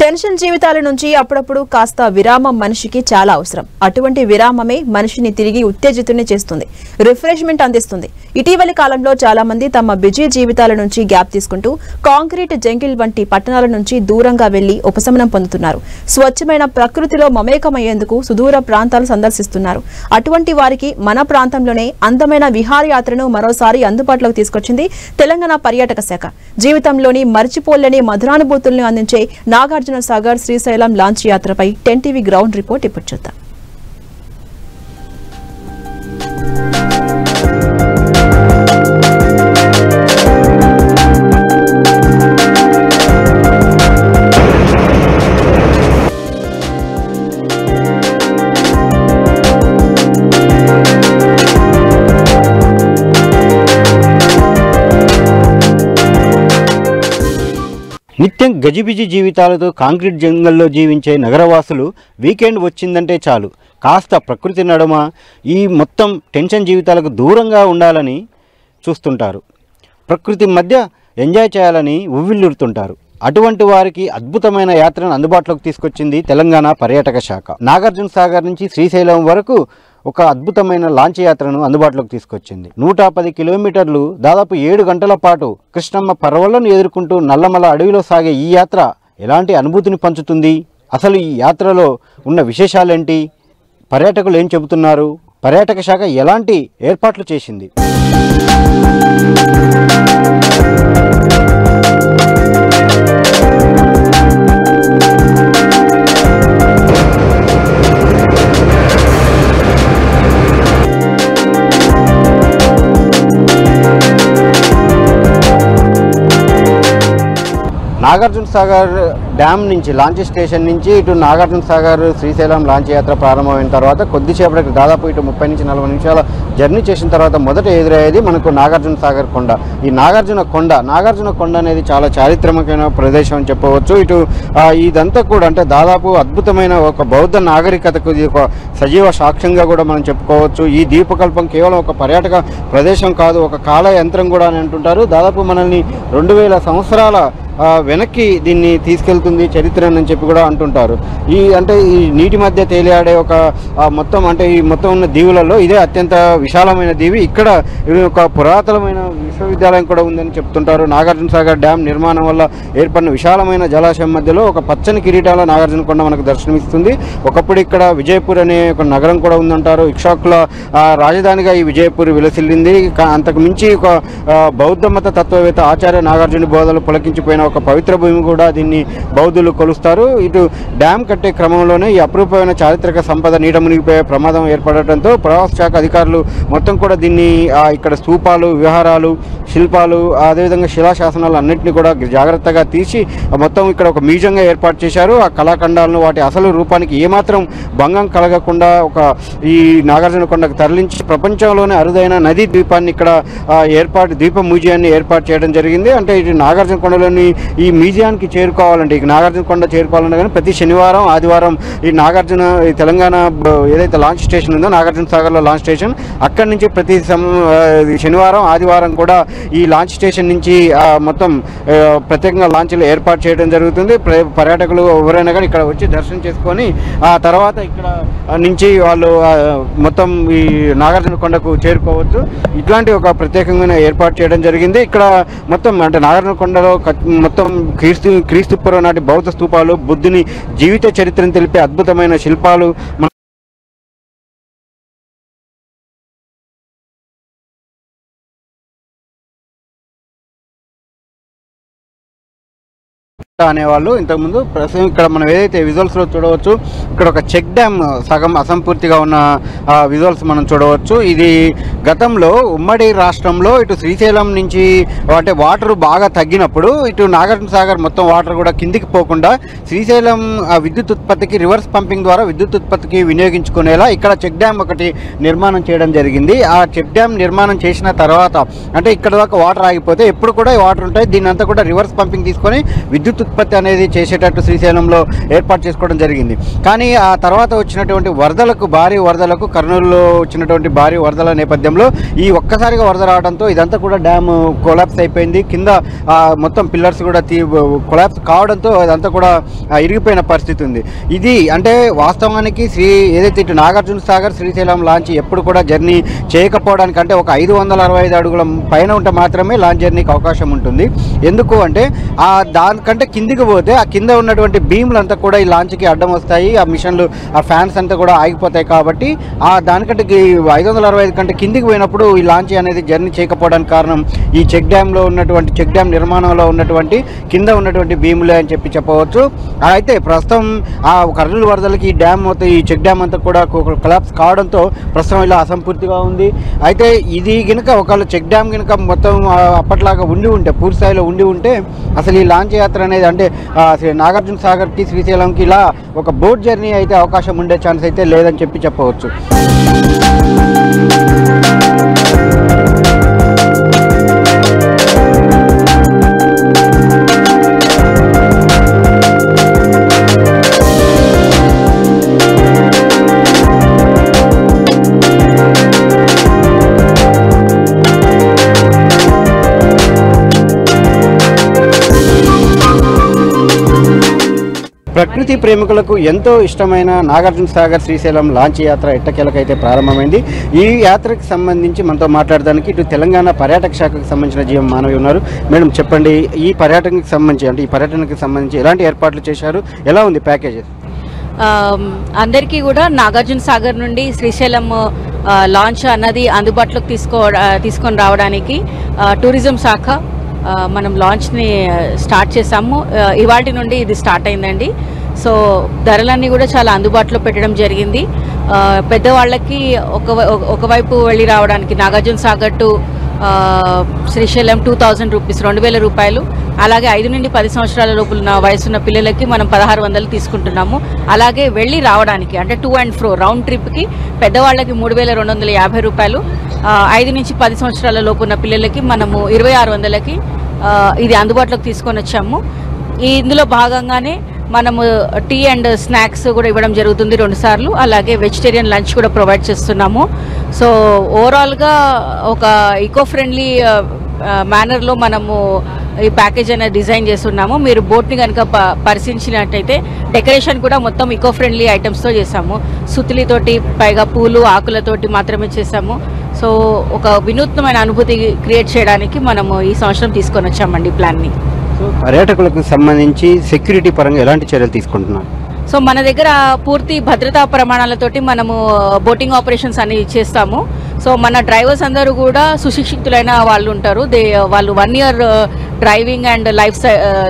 Tension జీవితాల నుంచి అప్పుడప్పుడు కాస్త విరామం మనిషికి చాలా అవసరం. అటువంటి విరామమే మనిషిని తిరిగి ఉత్తేజితుని చేస్తుంది, రిఫ్రెష్మెంట్ అందిస్తుంది. ఇటీవలి కాలంలో చాలా మంది తమ బిజీ జీవితాల నుంచి గ్యాప్ తీసుకుంటూ కాంక్రీట్ జంగిల్ వంటి పట్టణాల నుంచి దూరంగా వెళ్లి ఉపశమనం పొందుతున్నారు. స్వచ్ఛమైన ప్రకృతిలో మమేకమయ్యేందుకు సుదూర ప్రాంతాలు సందర్శిస్తున్నారు. అటువంటి వారికి మన ప్రాంతంలోనే అందమైన విహారయాత్రను మరోసారి అందుబాటులోకి తీసుకొచ్చింది తెలంగాణ పర్యాటక శాఖ. జీవితంలోని మర్చిపోలేని మధురానుభూతులను అందించే నాగార్జున సాగర్ శ్రీశైలం లాంచ్ యాత్రపై 10 టీవీ గ్రౌండ్ రిపోర్ట్ ఇప్పుడు చూద్దాం. నిత్యం గజిబిజి జీవితాలతో కాంక్రీట్ జంగల్లో జీవించే నగరవాసులు వీకెండ్ వచ్చిందంటే చాలు కాస్త ప్రకృతి నడుమ ఈ మొత్తం టెన్షన్ జీవితాలకు దూరంగా ఉండాలని చూస్తుంటారు. ప్రకృతి మధ్య ఎంజాయ్ చేయాలని ఉవ్విళ్ళూరుతుంటారు. అటువంటి వారికి అద్భుతమైన యాత్రను అందుబాటులోకి తీసుకొచ్చింది తెలంగాణ పర్యాటక శాఖ. నాగార్జున సాగర్ నుంచి శ్రీశైలం వరకు ఒక అద్భుతమైన లాంచ్ యాత్రను అందుబాటులోకి తీసుకొచ్చింది. 110 కిలోమీటర్లు దాదాపు 7 గంటల పాటు కృష్ణమ్మ పర్వలను ఎదుర్కొంటూ నల్లమల అడవిలో సాగే ఈ యాత్ర ఎలాంటి అనుభూతిని పంచుతుంది? అసలు ఈ యాత్రలో ఉన్న విశేషాలేంటి? పర్యాటకులు ఏం చెబుతున్నారు? పర్యాటక శాఖ ఎలాంటి ఏర్పాట్లు చేసింది? నాగార్జున సాగర్ డ్యామ్ నుంచి లాంచ్ స్టేషన్ నుంచి ఇటు నాగార్జున సాగర్ శ్రీశైలం లాంచ్ యాత్ర ప్రారంభమైన తర్వాత కొద్దిసేపటికి దాదాపు ఇటు 30 నుంచి 40 నిమిషాల జర్నీ చేసిన తర్వాత మొదట ఎదురయ్యేది మనకు నాగార్జున సాగర్ కొండ. ఈ నాగార్జున కొండ అనేది చాలా చారిత్రకమైన ప్రదేశం అని చెప్పవచ్చు. ఇటు ఇదంతా కూడా అంటే దాదాపు అద్భుతమైన ఒక బౌద్ధ నాగరికతకు ఇది ఒక సజీవ సాక్ష్యంగా కూడా మనం చెప్పుకోవచ్చు. ఈ ద్వీపకల్పం కేవలం ఒక పర్యాటక ప్రదేశం కాదు, ఒక కాల యంత్రం కూడా అని అంటుంటారు. దాదాపు మనల్ని 2000 సంవత్సరాల వెనక్కి దీన్ని తీసుకెళ్తుంది చరిత్ర అని చెప్పి కూడా అంటుంటారు. ఈ నీటి మధ్య తేలియాడే ఒక ఈ మొత్తం ఉన్న దీవులలో ఇదే అత్యంత విశాలమైన దీవి. ఇక్కడ ఒక పురాతనమైన విశ్వవిద్యాలయం కూడా ఉందని చెప్తుంటారు. నాగార్జున సాగర్ డ్యామ్ నిర్మాణం వల్ల ఏర్పడిన విశాలమైన జలాశయం మధ్యలో ఒక పచ్చని కిరీటాల నాగార్జున కొండ మనకు దర్శనమిస్తుంది. ఒకప్పుడు ఇక్కడ విజయపూర్ అనే ఒక నగరం కూడా ఉందంటారు. ఇక్షాకుల రాజధానిగా ఈ విజయపూర్ విలసిల్లింది. అంతకు మించి ఒక బౌద్ధ మత తత్వవేత్త ఆచార్య నాగార్జున బోధలు పులకించిపోయిన ఒక పవిత్ర భూమి కూడా దీన్ని బౌద్ధులు కొలుస్తారు. ఇటు డ్యామ్ కట్టే క్రమంలోనే ఈ అపురూపమైన చారిత్రక సంపద నీట మునిగిపోయే ప్రమాదం ఏర్పడటంతో ప్రవాస శాఖ అధికారులు మొత్తం కూడా దీన్ని ఇక్కడ స్తూపాలు, విహారాలు, శిల్పాలు, అదేవిధంగా శిలాశాసనాలు అన్నింటినీ కూడా జాగ్రత్తగా తీసి మొత్తం ఇక్కడ ఒక మ్యూజియంగా ఏర్పాటు చేశారు. ఆ కళాఖండాలను వాటి అసలు రూపానికి ఏమాత్రం భంగం కలగకుండా ఈ నాగార్జున కొండకు తరలించి ప్రపంచంలోనే అరుదైన నదీ ద్వీపాన్ని ఇక్కడ ద్వీప మ్యూజియాన్ని ఏర్పాటు చేయడం జరిగింది. అంటే ఇటు నాగార్జున కొండలోని ఈ మ్యూజియానికి చేరుకోవాలంటే నాగార్జున కొండ చేరుకోవాలంటే కానీ ప్రతి శనివారం, ఆదివారం ఈ తెలంగాణ ఏదైతే లాంచ్ స్టేషన్ ఉందో నాగార్జున సాగర్లో లాంచ్ స్టేషన్, అక్కడి నుంచి ప్రతి శనివారం, ఆదివారం కూడా ఈ లాంచ్ స్టేషన్ నుంచి మొత్తం ప్రత్యేకంగా లాంచ్లు ఏర్పాటు చేయడం జరుగుతుంది. పర్యాటకులు ఎవరైనా కానీ ఇక్కడ వచ్చి దర్శనం చేసుకొని ఆ తర్వాత ఇక్కడ నుంచి వాళ్ళు మొత్తం ఈ నాగార్జున కొండకు చేరుకోవచ్చు. ఇట్లాంటి ఒక ప్రత్యేకమైన ఏర్పాటు చేయడం జరిగింది. ఇక్కడ మొత్తం నాగార్జున కొండలో మొత్తం క్రీస్తు పూర్వం నాటి బౌద్ధ స్తూపాలు, బుద్ధుని జీవిత చరిత్రను తెలిపే అద్భుతమైన శిల్పాలు అనేవాళ్ళు. ఇంతకుముందు ప్రస్తుతం ఇక్కడ మనం ఏదైతే విజువల్స్లో చూడవచ్చు, ఇక్కడ ఒక చెక్ డ్యామ్ సగం అసంపూర్తిగా ఉన్న విజువల్స్ మనం చూడవచ్చు. ఇది గతంలో ఉమ్మడి రాష్ట్రంలో ఇటు శ్రీశైలం నుంచి వాటర్ బాగా తగ్గినప్పుడు ఇటు నాగార్జున సాగర్ మొత్తం వాటర్ కూడా కిందికి పోకుండా శ్రీశైలం విద్యుత్ ఉత్పత్తికి రివర్స్ పంపింగ్ ద్వారా విద్యుత్ ఉత్పత్తికి వినియోగించుకునేలా ఇక్కడ చెక్ డ్యామ్ ఒకటి నిర్మాణం చేయడం జరిగింది. ఆ చెక్ డ్యామ్ నిర్మాణం చేసిన తర్వాత ఇక్కడ దాకా వాటర్ ఆగిపోతే ఎప్పుడు కూడా వాటర్ ఉంటాయి. దీన్ని అంతా కూడా రివర్స్ పంపింగ్ తీసుకొని విద్యుత్ విద్యుత్ అనేది చేసేటట్టు శ్రీశైలంలో ఏర్పాటు చేసుకోవడం జరిగింది. కానీ ఆ తర్వాత వచ్చినటువంటి భారీ వరదలకు కర్నూలులో వచ్చినటువంటి భారీ వరదల నేపథ్యంలో ఈ ఒక్కసారిగా వరద రావడంతో ఇదంతా కూడా డ్యామ్ కొలాప్స్ అయిపోయింది. కింద మొత్తం పిల్లర్స్ కూడా కొలాప్స్ కావడంతో అదంతా కూడా ఇరిగిపోయిన పరిస్థితి ఉంది. ఇది అంటే వాస్తవానికి ఏదైతే ఇటు నాగార్జున సాగర్ శ్రీశైలం లాంచ్ ఎప్పుడు కూడా జర్నీ చేయకపోవడానికి అంటే ఒక 565 అడుగుల పైన ఉంటే మాత్రమే లాంచ్ జర్నీకి అవకాశం ఉంటుంది. ఎందుకు అంటే దానికంటే కిందికి పోతే ఆ కింద ఉన్నటువంటి బీమ్లు అంతా కూడా ఈ లాంచ్కి అడ్డం వస్తాయి, ఆ మిషన్లు ఆ ఫ్యాన్స్ అంతా కూడా ఆగిపోతాయి. కాబట్టి దానికంటే 565 కంటే కిందికి పోయినప్పుడు ఈ లాంచ్ అనేది జర్నీ చేయకపోవడానికి కారణం ఈ చెక్ డ్యామ్ నిర్మాణంలో ఉన్నటువంటి కింద ఉన్నటువంటి బీములే అని చెప్పవచ్చు. అయితే ప్రస్తుతం ఆ కర్నూలు వరదలకి ఈ డ్యామ్ మొత్తం ఈ చెక్ డ్యామ్ అంతా కూడా కొలాప్స్ కావడంతో ప్రస్తుతం ఇలా అసంపూర్తిగా ఉంది. అయితే ఇది కనుక ఒకవేళ చెక్ డ్యామ్ కనుక మొత్తం అప్పట్లాగా పూర్తి స్థాయిలో ఉండి ఉంటే అసలు ఈ లాంచ్ యాత్ర అనేది అంటే నాగార్జున సాగర్కి శ్రీశైలంకి ఇలా ఒక బోట్ జర్నీ అయితే అవకాశం ఉండే ఛాన్స్ అయితే లేదని చెప్పవచ్చు. ప్రకృతి ప్రేమికులకు ఎంతో ఇష్టమైన నాగార్జున సాగర్ శ్రీశైలం లాంచ్ యాత్ర ఎట్టకేలకైతే ప్రారంభమైంది. ఈ యాత్రకు సంబంధించి మనతో మాట్లాడడానికి ఇటు తెలంగాణ పర్యాటక శాఖకు సంబంధించిన జీఎం మానవి ఉన్నారు. మేడం చెప్పండి, ఈ పర్యాటనకు సంబంధించి ఎలాంటి ఏర్పాట్లు చేశారు, ఎలా ఉంది ప్యాకేజెస్? అందరికీ కూడా నాగార్జున సాగర్ నుండి శ్రీశైలం లాంచ్ అన్నది అందుబాటులోకి తీసుకొని రావడానికి టూరిజం శాఖ మనం లాంచ్ని స్టార్ట్ చేసాము. ఇవాటి నుండి ఇది స్టార్ట్ అయిందండి. సో ధరలన్నీ కూడా చాలా అందుబాటులో పెట్టడం జరిగింది. పెద్దవాళ్ళకి ఒకవైపు వెళ్ళి రావడానికి నాగార్జున సాగర్ టు శ్రీశైలం 2000 రూపీస్, 2000 రూపాయలు. అలాగే 5 నుండి 10 సంవత్సరాల లోపుల వయసున్న పిల్లలకి మనం 1600 తీసుకుంటున్నాము. అలాగే వెళ్ళి రావడానికి అంటే టు అండ్ ఫ్రో రౌండ్ ట్రిప్కి పెద్దవాళ్ళకి 3250 రూపాయలు, 5 నుంచి 10 సంవత్సరాల లోపున్న పిల్లలకి మనము 2600కి ఇది అందుబాటులోకి తీసుకొని వచ్చాము. ఇందులో భాగంగానే మనము టీ అండ్ స్నాక్స్ కూడా ఇవ్వడం జరుగుతుంది 2 సార్లు. అలాగే వెజిటేరియన్ లంచ్ కూడా ప్రొవైడ్ చేస్తున్నాము. సో ఓవరాల్గా ఒక ఈకో ఫ్రెండ్లీ మేనర్లో మనము ఈ ప్యాకేజ్ అనేది డిజైన్ చేస్తున్నాము. మీరు బోట్ని కనుక పరిశీలించినట్టయితే డెకరేషన్ కూడా మొత్తం ఈకో ఫ్రెండ్లీ ఐటమ్స్తో చేసాము. సుతిలితోటి పైగా పూలు ఆకులతోటి మాత్రమే చేసాము. సో ఒక వినూత్నమైన అనుభూతి క్రియేట్ చేయడానికి మనము ఈ సంవత్సరం తీసుకొని వచ్చామండి ప్లాన్ని. పర్యాటకులకు సంబంధించి సెక్యూరిటీ పరంగా ఎలాంటి చర్యలు తీసుకుంటున్నారు? సో మన దగ్గర పూర్తి భద్రతా ప్రమాణాలతోటి మనము బోటింగ్ ఆపరేషన్స్ అన్ని చేస్తాము. సో మన డ్రైవర్స్ అందరూ కూడా సుశిక్షితులైన వాళ్ళు ఉంటారు. వాళ్ళు 1 year driving and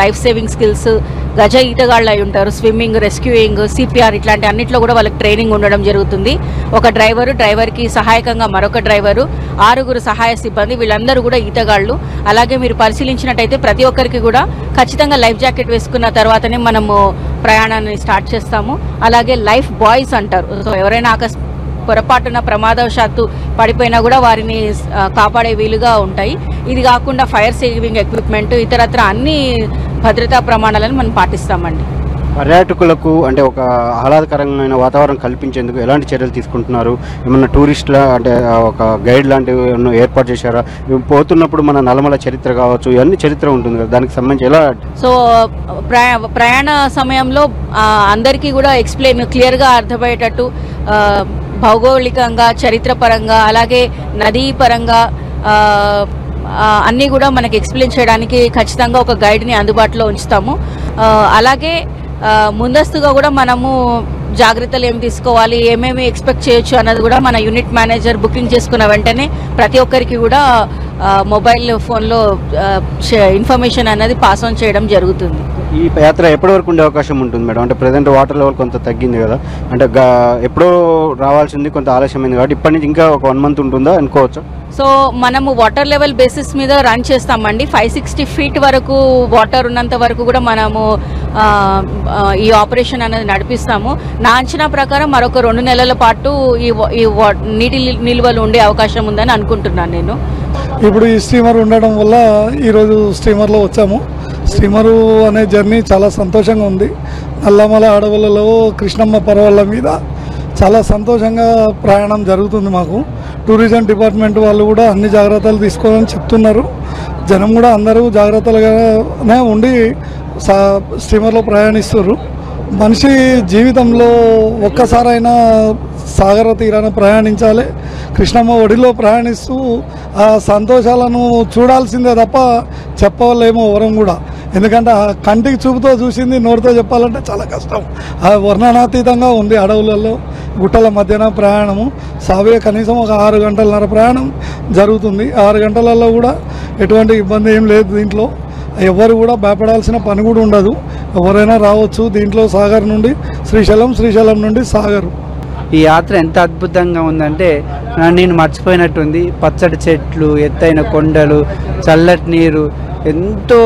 life saving skills, గజ ఈతగాళ్ళు అయి ఉంటారు. స్విమ్మింగ్, రెస్క్యూయింగ్, సిపిఆర్ ఇట్లాంటి అన్నిట్లో కూడా వాళ్ళకి ట్రైనింగ్ ఉండడం జరుగుతుంది. ఒక డ్రైవర్కి సహాయకంగా మరొక డ్రైవరు, 6 సహాయ సిబ్బంది, వీళ్ళందరూ కూడా ఈతగాళ్ళు. అలాగే మీరు పరిశీలించినట్టయితే ప్రతి ఒక్కరికి కూడా ఖచ్చితంగా లైఫ్ జాకెట్ వేసుకున్న తర్వాతనే మనము ప్రయాణాన్ని స్టార్ట్ చేస్తాము. అలాగే లైఫ్ బాయ్స్ అంటారు. సో ఎవరైనా పొరపాటున ప్రమాదవశాత్తు పడిపోయినా కూడా వారిని కాపాడే వీలుగా ఉంటాయి. ఇది కాకుండా ఫైర్ సేవింగ్ ఎక్విప్మెంట్, ఇతరత్ర అన్ని భద్రతా ప్రమాణాలను మనం పాటిస్తామండి. పర్యాటకులకు అంటే ఒక ఆహ్లాదకరమైన వాతావరణం కల్పించేందుకు ఎలాంటి చర్యలు తీసుకుంటున్నారు? ఏమన్నా టూరిస్టుల అంటే ఒక గైడ్ లాంటివి ఏర్పాటు చేశారా? పోతున్నప్పుడు మన నల్లమల చరిత్ర కావచ్చు, ఇవన్నీ చరిత్ర ఉంటుంది కదా, దానికి సంబంధించి ఎలా? సో ప్రయాణ సమయంలో అందరికీ కూడా క్లియర్గా అర్థమయ్యేటట్టు భౌగోళికంగా, చరిత్రపరంగా, అలాగే నదీ పరంగా అన్నీ కూడా మనకి ఎక్స్ప్లెయిన్ చేయడానికి ఖచ్చితంగా ఒక గైడ్ని అందుబాటులో ఉంచుతాము. అలాగే ముందస్తుగా కూడా మనము జాగ్రత్తలు ఏం తీసుకోవాలి, ఏమేమి ఎక్స్పెక్ట్ చేయొచ్చు అన్నది కూడా మన యూనిట్ మేనేజర్ బుకింగ్ చేసుకున్న వెంటనే ప్రతి ఒక్కరికి కూడా మొబైల్ ఫోన్లో ఇన్ఫర్మేషన్ అనేది పాస్ ఆన్ చేయడం జరుగుతుంది. ఈ యాత్ర ఎప్పటి వరకు ఉండే అవకాశం ఉంటుంది మేడం? అంటే ప్రజెంట్ వాటర్ లెవెల్ కొంత తగ్గింది కదా, అంటే ఎప్పుడో రావాల్సింది కొంత ఆలస్యమైంది కాబట్టి ఇప్పటి నుంచి ఇంకా ఒక 1 month ఉంటుందా అనుకోవచ్చు? సో మనము వాటర్ లెవెల్ బేసిస్ మీద రన్ చేస్తామండి. 560 feet వరకు వాటర్ ఉన్నంత వరకు కూడా మనము ఈ ఆపరేషన్ అనేది నడిపిస్తాము. నా అంచనా ప్రకారం మరొక 2 నెలల పాటు ఈ నీటి నిల్వలు ఉండే అవకాశం ఉందని అనుకుంటున్నాను నేను. ఇప్పుడు ఈ స్టీమర్ ఉండడం వల్ల ఈరోజు స్టీమర్లో వచ్చాము. స్టీమరు అనే జర్నీ చాలా సంతోషంగా ఉంది. నల్లమల అడవులలో కృష్ణమ్మ పర్వాల మీద చాలా సంతోషంగా ప్రయాణం జరుగుతుంది. మాకు టూరిజం డిపార్ట్మెంట్ వాళ్ళు కూడా అన్ని జాగ్రత్తలు తీసుకోవాలని చెప్తున్నారు. జనం కూడా అందరూ జాగ్రత్తలుగానే ఉండి స్టీమర్లో ప్రయాణిస్తున్నారు. మనిషి జీవితంలో ఒక్కసారైనా సాగర తీరాన ప్రయాణించాలి. కృష్ణమ్మ ఒడిలో ప్రయాణిస్తూ ఆ సంతోషాలను చూడాల్సిందే తప్ప చెప్పలేమో ఎవరం కూడా. ఎందుకంటే ఆ కంటికి చూపుతో చూసింది నోటితో చెప్పాలంటే చాలా కష్టం. ఆ వర్ణనాతీతంగా ఉంది. అడవులలో గుట్టల మధ్యన ప్రయాణము సాగే కనీసం ఒక 6 గంటలన్నర ప్రయాణం జరుగుతుంది. 6 గంటలలో కూడా ఎటువంటి ఇబ్బంది ఏం లేదు. దీంట్లో ఎవరు కూడా భయపడాల్సిన పని కూడా ఉండదు. ఎవరైనా రావచ్చు. దీంట్లో సాగర్ నుండి శ్రీశైలం, శ్రీశైలం నుండి సాగర్. ఈ యాత్ర ఎంత అద్భుతంగా ఉందంటే నేను మర్చిపోయినట్టుంది. పచ్చడి చెట్లు, ఎత్తైన కొండలు, చల్లటి నీరు, ఎంతో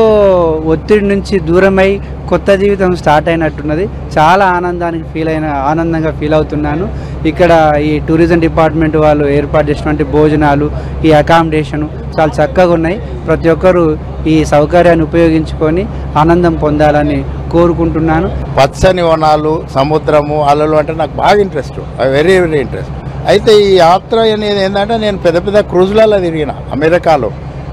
ఒత్తిడి నుంచి దూరమై కొత్త జీవితం స్టార్ట్ అయినట్టున్నది. చాలా ఆనందంగా ఫీల్ అవుతున్నాను. ఇక్కడ ఈ టూరిజం డిపార్ట్మెంట్ వాళ్ళు ఏర్పాటు చేసినటువంటి భోజనాలు, ఈ అకామిడేషను చాలా చక్కగా ఉన్నాయి. ప్రతి ఒక్కరూ ఈ సౌకర్యాన్ని ఉపయోగించుకొని ఆనందం పొందాలని కోరుకుంటున్నాను. పచ్చని వనాలు, సముద్రము, అలలు అంటే నాకు బాగా ఇంట్రెస్ట్, వెరీ వెరీ ఇంట్రెస్ట్. అయితే ఈ యాత్ర అనేది ఏంటంటే నేను పెద్ద పెద్ద క్రూజ్లలో తిరిగిన అమెరికాలో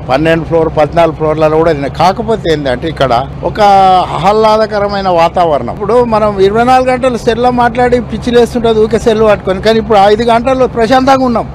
12 ఫ్లోర్ 14 ఫ్లోర్లలో కూడా తిరిగిన. కాకపోతే ఏంటంటే ఇక్కడ ఒక ఆహ్లాదకరమైన వాతావరణం. ఇప్పుడు మనం 24 గంటలు సెల్లో మాట్లాడి పిచ్చిలేస్తుంటుంది ఊకే సెల్లు పట్టుకొని, కానీ ఇప్పుడు 5 గంటలు ప్రశాంతంగా ఉన్నాం.